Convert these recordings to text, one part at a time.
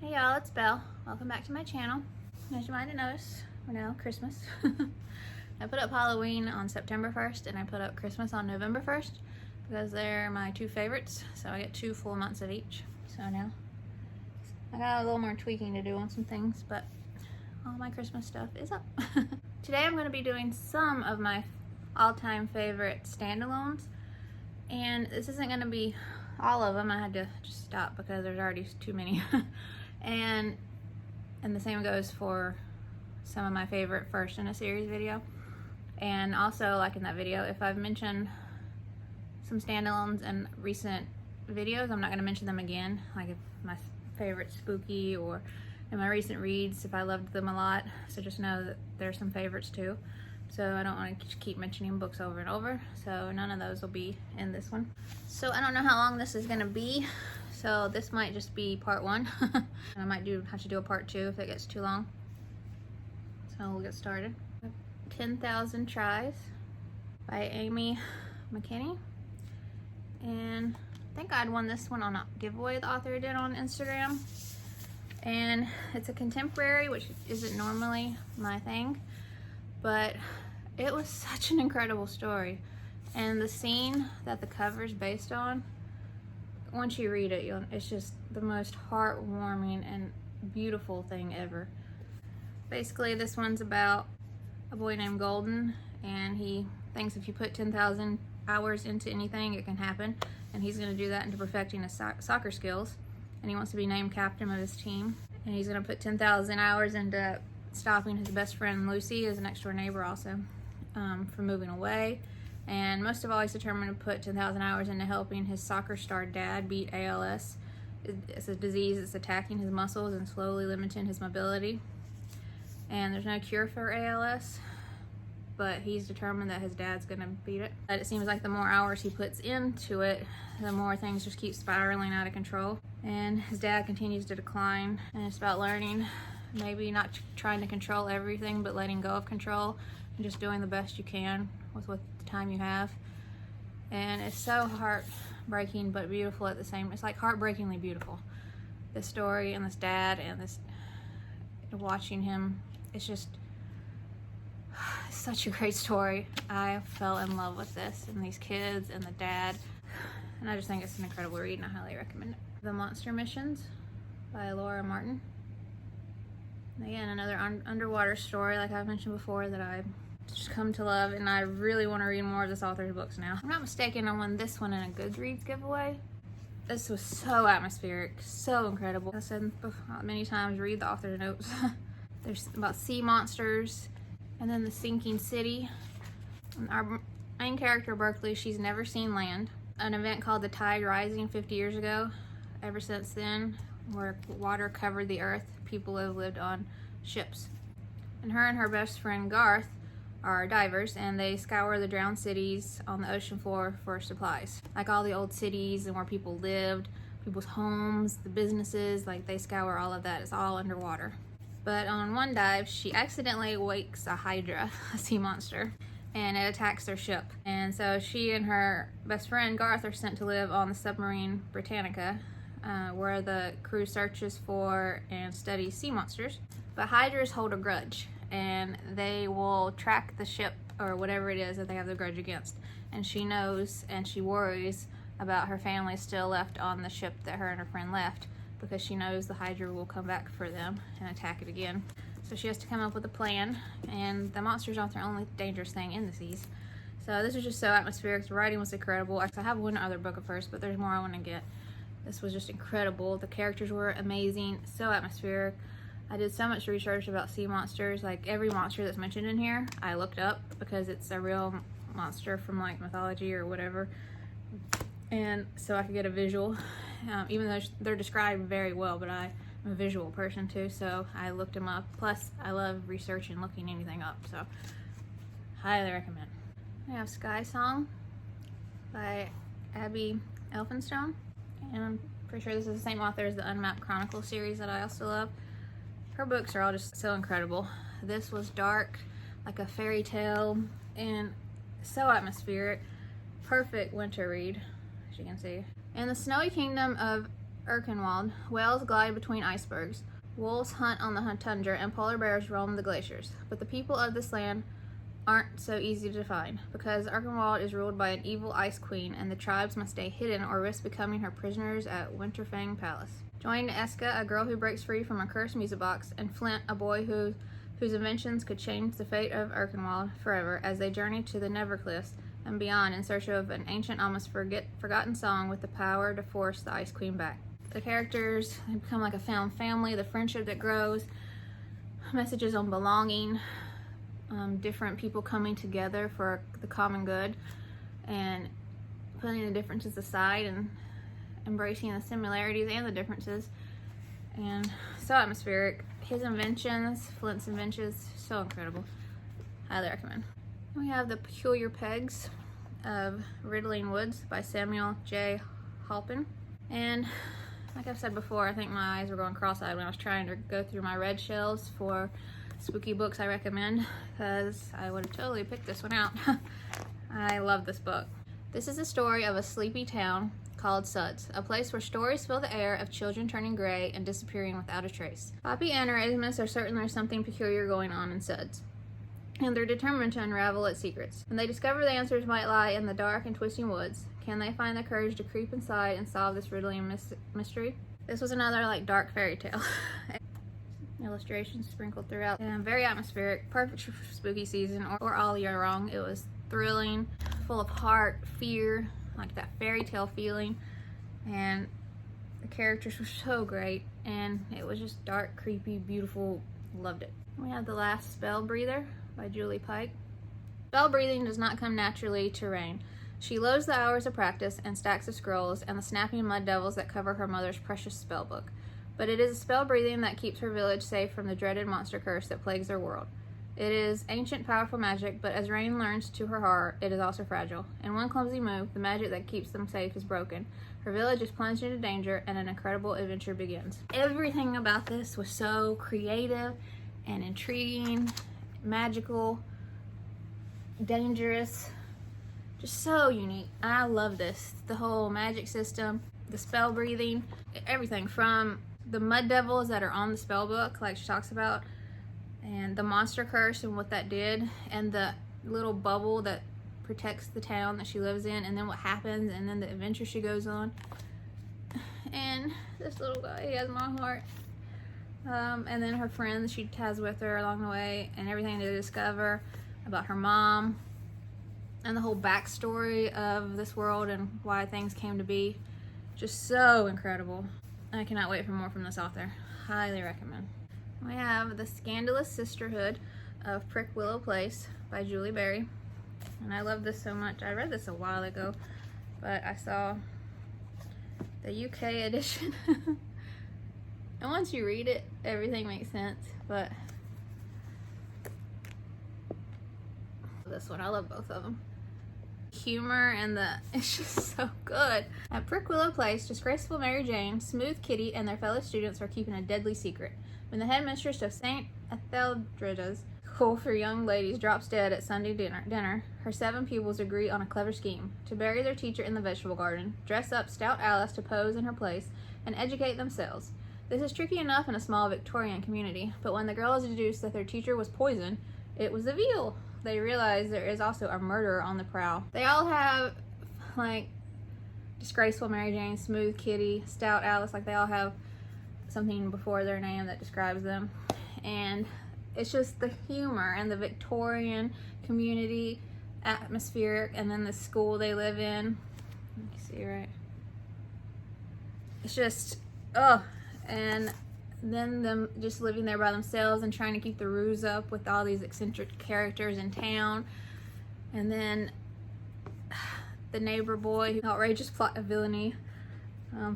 Hey y'all, it's Belle. Welcome back to my channel. As you might have noticed, we're now Christmas. I put up Halloween on September 1st and I put up Christmas on November 1st because they're my two favorites, so I get 2 full months of each. So now I got a little more tweaking to do on some things, but all my Christmas stuff is up. Today I'm going to be doing some of my all-time favorite standalones, and this isn't going to be all of them. I had to just stop because there's already too many. and the same goes for some of my favorite first in a series video. And also, like in that video, if I've mentioned some standalones in recent videos, I'm not going to mention them again. Like if my favorite spooky or in my recent reads, if I loved them a lot. So just know that there's some favorites too. So I don't want to keep mentioning books over and over. So none of those will be in this one. So I don't know how long this is going to be. So this might just be part 1. I might have to do a part 2 if it gets too long. So we'll get started. 10,000 Tries by Amy Makechnie. And I think I'd won this one on a giveaway the author did on Instagram. And it's a contemporary, which isn't normally my thing, but it was such an incredible story. And the scene that the cover is based on, once you read it, it's just the most heartwarming and beautiful thing ever. Basically, this one's about a boy named Golden, and he thinks if you put 10,000 hours into anything, it can happen. And he's going to do that into perfecting his soccer skills. And he wants to be named captain of his team. And he's going to put 10,000 hours into stopping his best friend Lucy, his next door neighbor also, from moving away. And most of all, he's determined to put 10,000 hours into helping his soccer star dad beat ALS. It's a disease that's attacking his muscles and slowly limiting his mobility. And there's no cure for ALS, but he's determined that his dad's gonna beat it. But it seems like the more hours he puts into it, the more things just keep spiraling out of control. And his dad continues to decline. And it's about learning, maybe not trying to control everything, but letting go of control and just doing the best you can with what the time you have. And it's so heartbreaking but beautiful at the same. It's like heartbreakingly beautiful. This story and this dad and this watching him. It's just such a great story. I fell in love with this and these kids and the dad, and I just think it's an incredible read and I highly recommend it. The Monster Missions by Laura Martin. Again, another underwater story like I've mentioned before that I've just come to love, and I really want to read more of this author's books now. If I'm not mistaken, I won this one in a Goodreads giveaway. This was so atmospheric, so incredible. I said many times, read the author's notes. There's about sea monsters, and then the sinking city. Our main character, Berkeley, she's never seen land. An event called the Tide Rising 50 years ago. Ever since then, where water covered the earth, people have lived on ships. And her best friend, Garth, are divers, and they scour the drowned cities on the ocean floor for supplies. Like all the old cities and where people lived, people's homes, the businesses, like they scour all of that. It's all underwater. But on one dive, she accidentally wakes a hydra, a sea monster, and it attacks their ship. And so she and her best friend Garth are sent to live on the submarine Britannica, where the crew searches for and studies sea monsters. But hydras hold a grudge, and they will track the ship or whatever it is that they have the grudge against. And she knows, and she worries about her family still left on the ship that her and her friend left, because she knows the Hydra will come back for them and attack it again. So she has to come up with a plan, and the monsters aren't the only dangerous thing in the seas. So this was just so atmospheric. The writing was incredible. I have one other book of hers, but there's more I want to get. This was just incredible. The characters were amazing, so atmospheric. I did so much research about sea monsters. Like every monster that's mentioned in here, I looked up because it's a real monster from like mythology or whatever. And so I could get a visual, even though they're described very well, but I'm a visual person too, so I looked them up. Plus, I love researching and looking anything up, so highly recommend. I have Sky Song by Abigail Elphinstone, and I'm pretty sure this is the same author as the Unmapped Chronicle series that I also love. Her books are all just so incredible. This was dark, like a fairy tale, and so atmospheric. Perfect winter read, as you can see. In the snowy kingdom of Erkenwald, whales glide between icebergs, wolves hunt on the tundra, and polar bears roam the glaciers. But the people of this land aren't so easy to find, because Erkenwald is ruled by an evil ice queen, and the tribes must stay hidden or risk becoming her prisoners at Winterfang Palace. Join Eska, a girl who breaks free from a cursed music box, and Flint, a boy whose inventions could change the fate of Erkenwald forever, as they journey to the Nevercliffs and beyond in search of an ancient, almost forgotten song with the power to force the Ice Queen back. The characters, they become like a found family, the friendship that grows, messages on belonging, different people coming together for the common good, and putting the differences aside and embracing the similarities and the differences. And so atmospheric. His inventions, Flint's inventions, so incredible. Highly recommend. We have The Peculiar Pegs of Riddling Woods by Samuel J. Halpin. And like I've said before, I think my eyes were going cross-eyed when I was trying to go through my red shelves for spooky books I recommend, because I would have totally picked this one out. I love this book. This is the story of a sleepy town called Suds, a place where stories fill the air of children turning gray and disappearing without a trace. Poppy and her intimates are certain there's something peculiar going on in Suds, and they're determined to unravel its secrets. When they discover the answers might lie in the dark and twisting woods, can they find the courage to creep inside and solve this riddling mystery? This was another like dark fairy tale. Illustrations sprinkled throughout, and very atmospheric, perfect for spooky season or all year long. It was thrilling, full of heart, fear, like that fairy tale feeling, and the characters were so great, and it was just dark, creepy, beautiful. Loved it. We have The Last Spell Breather by Julie Pike. Spell breathing does not come naturally to Rain. She loathes the hours of practice and stacks of scrolls and the snapping mud devils that cover her mother's precious spell book. But it is spell breathing that keeps her village safe from the dreaded monster curse that plagues their world. It is ancient, powerful magic, but as Rain learns to her horror, it is also fragile. In one clumsy move, the magic that keeps them safe is broken. Her village is plunged into danger, and an incredible adventure begins. Everything about this was so creative and intriguing, magical, dangerous, just so unique. I love this. The whole magic system, the spell breathing, everything from the mud devils that are on the spell book, like she talks about, and the monster curse and what that did, and the little bubble that protects the town that she lives in, and then what happens, and then the adventure she goes on. And this little guy, he has my heart. And then her friends she has with her along the way, and everything they discover about her mom, and the whole backstory of this world and why things came to be. Just so incredible. I cannot wait for more from this author. Highly recommend. We have The Scandalous Sisterhood of Prick Willow Place by Julie Berry. And I love this so much. I read this a while ago, but I saw the UK edition. And once you read it, everything makes sense. But this one, I love both of them. Humor and it's just so good. At Prick Willow Place, disgraceful Mary Jane, Smooth Kitty, and their fellow students are keeping a deadly secret. When the headmistress of St. Etheldreda's school for young ladies drops dead at Sunday dinner, her 7 pupils agree on a clever scheme to bury their teacher in the vegetable garden, dress up stout Alice to pose in her place, and educate themselves. This is tricky enough in a small Victorian community, but when the girls deduce that their teacher was poisoned, it was a veal. They realize there is also a murderer on the prowl. They all have, like, disgraceful Mary Jane, Smooth Kitty, stout Alice, like they all have something before their name that describes them. And it's just the humor and the Victorian community atmosphere, and then the school they live in. You can see, right? It's just, and then them just living there by themselves and trying to keep the ruse up with all these eccentric characters in town. And then the neighbor boy, outrageous plot of villainy,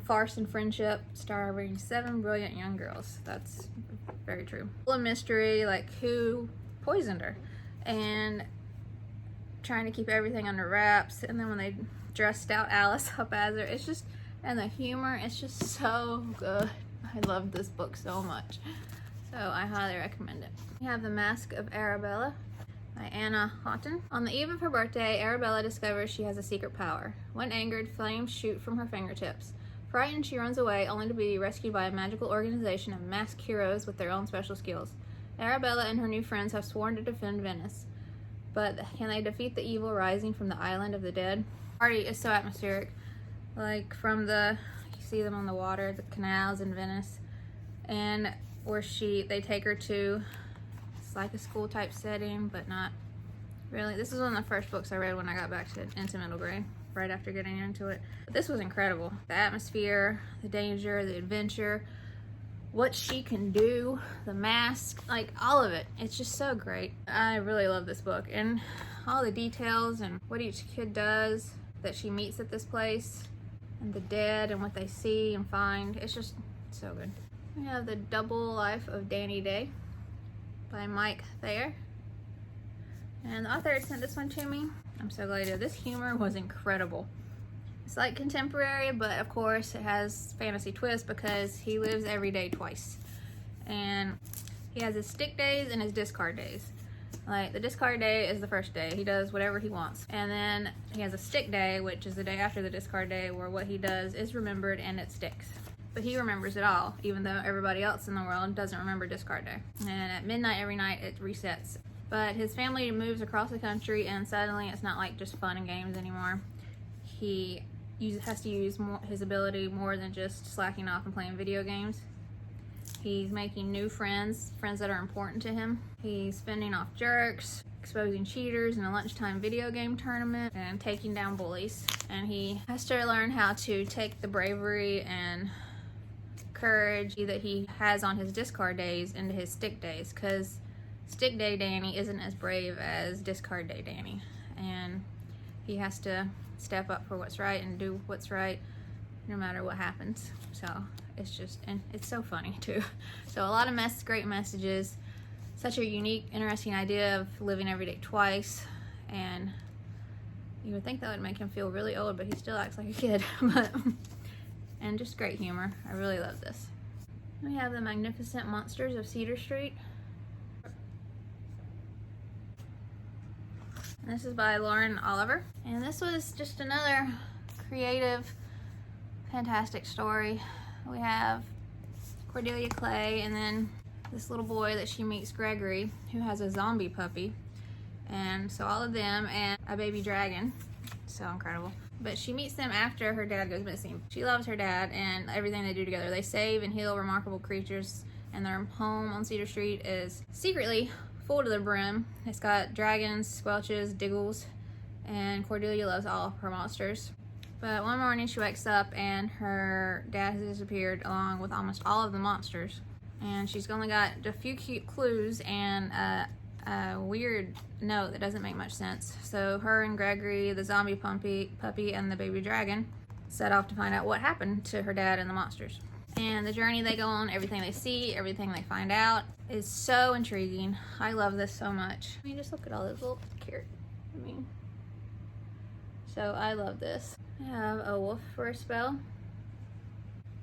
farce and friendship, starring 7 brilliant young girls. That's very true. Full of mystery, like who poisoned her, and trying to keep everything under wraps. And then when they dressed out Alice up as her, it's just, and the humor, it's just so good. I love this book so much, so I highly recommend it. We have The Mask of Arabella by Anna Hoghton. On the eve of her birthday, Arabella discovers she has a secret power. When angered, flames shoot from her fingertips. Frightened, she runs away, only to be rescued by a magical organization of masked heroes with their own special skills. Arabella and her new friends have sworn to defend Venice, but can they defeat the evil rising from the island of the dead? The party is so atmospheric, like from you see them on the water, the canals in Venice, and where they take her to, it's like a school type setting, but not really. This is one of the first books I read when I got back into middle grade, right after getting into it. But this was incredible. The atmosphere, the danger, the adventure, what she can do, the mask, like all of it. It's just so great. I really love this book, and all the details and what each kid does that she meets at this place, and the dead and what they see and find. It's just so good. We have The Double Life of Danny Day by Mike Thayer. And the author had sent this one to me. I'm so glad he did. This humor was incredible. It's like contemporary, but of course it has fantasy twist because he lives every day twice. And he has his stick days and his discard days. Like, the discard day is the first day. He does whatever he wants. And then he has a stick day, which is the day after the discard day, where what he does is remembered and it sticks. But he remembers it all, even though everybody else in the world doesn't remember discard day. And at midnight every night it resets. But his family moves across the country, and suddenly it's not like just fun and games anymore. He has to use his ability more than just slacking off and playing video games. He's making new friends that are important to him. He's fending off jerks, exposing cheaters in a lunchtime video game tournament, and taking down bullies. And he has to learn how to take the bravery and courage that he has on his discard days into his stick days, because stick day Danny isn't as brave as discard day Danny, and he has to step up for what's right and do what's right no matter what happens. So it's just, and it's so funny too. So a lot of great messages, such a unique, interesting idea of living every day twice, and you would think that would make him feel really old, but he still acts like a kid. And just great humor. I really love this. We have The Magnificent Monsters of Cedar Street. And this is by Lauren Oliver. And this was just another creative, fantastic story. We have Cordelia Clay, and then this little boy that she meets, Gregory, who has a zombie puppy. And so all of them and a baby dragon. So incredible. But she meets them after her dad goes missing. She loves her dad and everything they do together. They save and heal remarkable creatures, and their home on Cedar Street is secretly full to the brim. It's got dragons, squelches, diggles, and Cordelia loves all of her monsters. But one morning she wakes up and her dad has disappeared along with almost all of the monsters. And she's only got a few cute clues and a weird note that doesn't make much sense. So her and Gregory, the zombie puppy, and the baby dragon set off to find out what happened to her dad and the monsters. And the journey they go on, everything they see, everything they find out, is so intriguing. I love this so much. I mean, just look at all those little carrots. So I love this. I have A Wolf for a Spell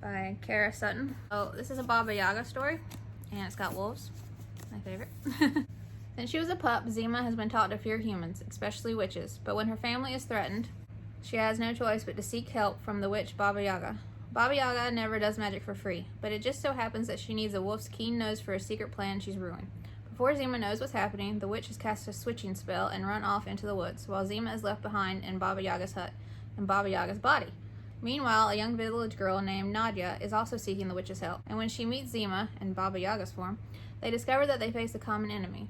by Karah Sutton. Oh, this is a Baba Yaga story, and it's got wolves, my favorite. Since she was a pup, Zima has been taught to fear humans, especially witches. But when her family is threatened, she has no choice but to seek help from the witch Baba Yaga. Baba Yaga never does magic for free, but it just so happens that she needs a wolf's keen nose for a secret plan she's brewing. Before Zima knows what's happening, the witch has cast a switching spell and run off into the woods, while Zima is left behind in Baba Yaga's hut and Baba Yaga's body. Meanwhile, a young village girl named Nadia is also seeking the witch's help, and when she meets Zima in Baba Yaga's form, they discover that they face a common enemy.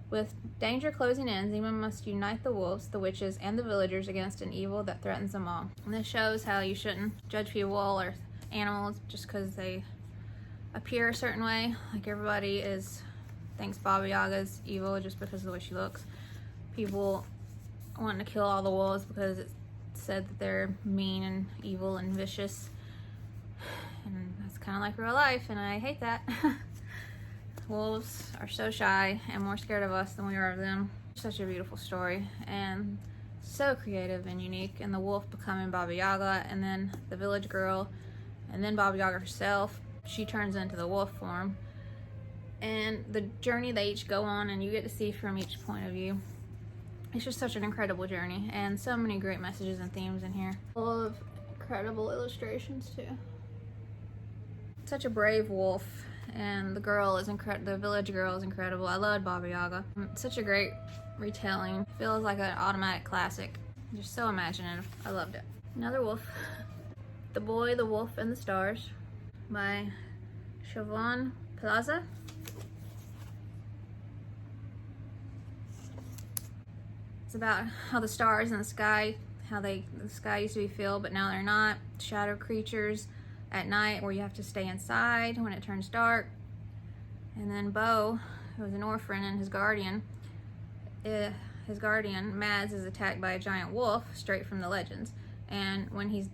With danger closing in, Zima must unite the wolves, the witches, and the villagers against an evil that threatens them all. And this shows how you shouldn't judge people or animals just because they appear a certain way. Like, everybody thinks Baba Yaga's evil just because of the way she looks. People wanting to kill all the wolves because it's said that they're mean and evil and vicious. And that's kind of like real life, and I hate that. Wolves are so shy and more scared of us than we are of them. Such a beautiful story, and so creative and unique. And the wolf becoming Baba Yaga, and then the village girl, and then Baba Yaga herself. She turns into the wolf form. And the journey they each go on, and you get to see from each point of view. It's just such an incredible journey, and so many great messages and themes in here. Full of incredible illustrations too. Such a brave wolf, and the girl is incredible. The village girl is incredible. I loved Baba Yaga. Such a great retelling. Feels like an automatic classic. Just so imaginative. I loved it. Another wolf. The Boy, the Wolf, and the Stars by Shivaun Plaza. It's about how the stars in the sky, the sky used to be filled, but now they're not. Shadow creatures at night where you have to stay inside when it turns dark. And then Bo, who was an orphan, and his guardian, Mads, is attacked by a giant wolf straight from the legends. And when he's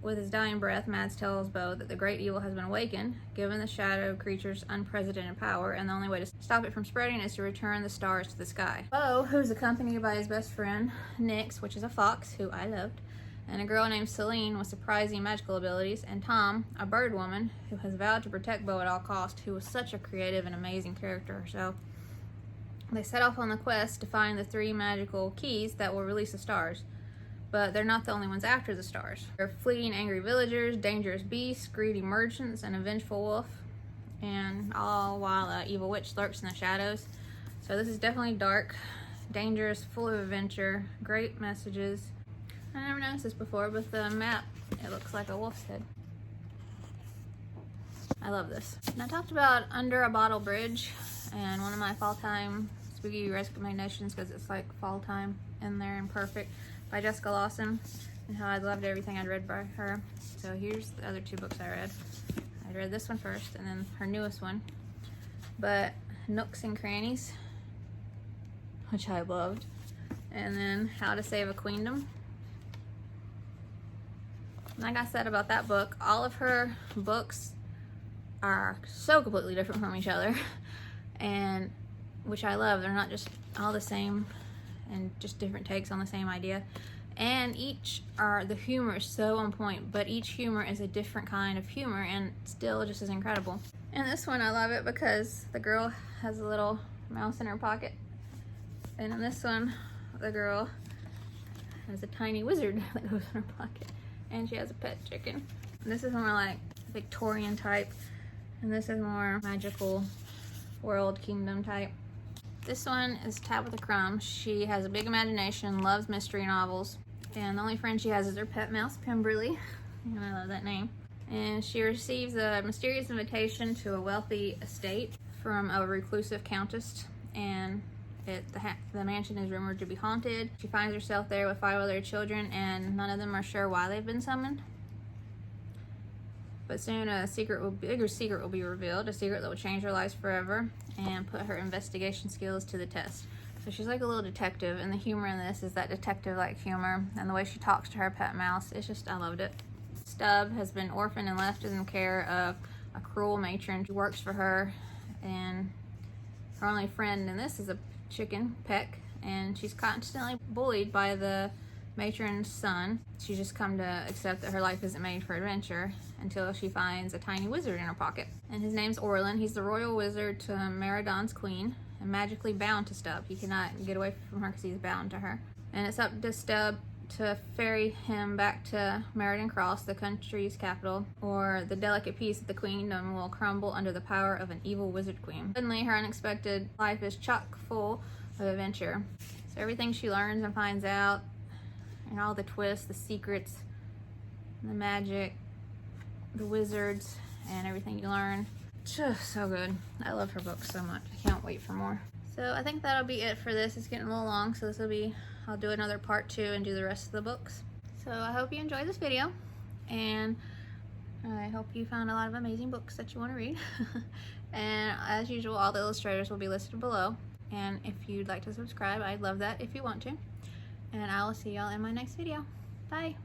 with his dying breath, Mads tells Bo that the great evil has been awakened, given the shadow creature's unprecedented power, and the only way to stop it from spreading is to return the stars to the sky. Bo, who's accompanied by his best friend, Nyx, which is a fox, who I loved, and a girl named Celine with surprising magical abilities, and Tom, a bird woman, who has vowed to protect Bo at all costs, who was such a creative and amazing character herself. They set off on the quest to find the 3 magical keys that will release the stars. But they're not the only ones after the stars. There are fleeing angry villagers, dangerous beasts, greedy merchants, and a vengeful wolf. And all while an evil witch lurks in the shadows. So this is definitely dark, dangerous, full of adventure, great messages. I never noticed this before, but the map, it looks like a wolf's head. I love this. And I talked about Under a Bottle Bridge, and one of my fall time spooky recommendations, because it's like fall time in there and perfect, by Jessica Lawson, and how I loved everything I'd read by her. So here's the other 2 books I read. I read this one first, and then her newest one, but Nooks and Crannies, which I loved, and then How to Save a Queendom. Like I said about that book, all of her books are so completely different from each other, and which I love. They're not just all the same and just different takes on the same idea, and the humor is so on point, but each humor is a different kind of humor and still just as incredible. And this one I love it because the girl has a little mouse in her pocket, and in this one the girl has a tiny wizard that goes in her pocket, and she has a pet chicken. And this is more like Victorian type, and this is more magical world kingdom type. This one is Tabitha Crumb. She has a big imagination, loves mystery novels, and the only friend she has is her pet mouse, Pemberley, and I love that name. And she receives a mysterious invitation to a wealthy estate from a reclusive countess, and the mansion is rumored to be haunted. She finds herself there with 5 other children, and none of them are sure why they've been summoned. But soon a bigger secret will be revealed, a secret that will change her life forever and put her investigation skills to the test. So she's like a little detective, and the humor in this is that detective-like humor, and the way she talks to her pet mouse, I loved it. Stubb has been orphaned and left in the care of a cruel matron who works for her, and her only friend in this is a chicken, Peck, and she's constantly bullied by the matron's son. She's just come to accept that her life isn't made for adventure until she finds a tiny wizard in her pocket. And his name's Orlin. He's the royal wizard to Meridon's queen and magically bound to Stubb. He cannot get away from her because he's bound to her. And it's up to Stubb to ferry him back to Meriden Cross, the country's capital, or the delicate peace of the queendom will crumble under the power of an evil wizard queen. Suddenly, her unexpected life is chock full of adventure. So everything she learns and finds out, and all the twists, the secrets, the magic, the wizards, and everything you learn. Just so good. I love her books so much. I can't wait for more. So I think that'll be it for this. It's getting a little long, so I'll do another part 2 and do the rest of the books. So I hope you enjoyed this video, and I hope you found a lot of amazing books that you want to read. And as usual, all the illustrators will be listed below. And if you'd like to subscribe, I'd love that if you want to. And I will see y'all in my next video. Bye.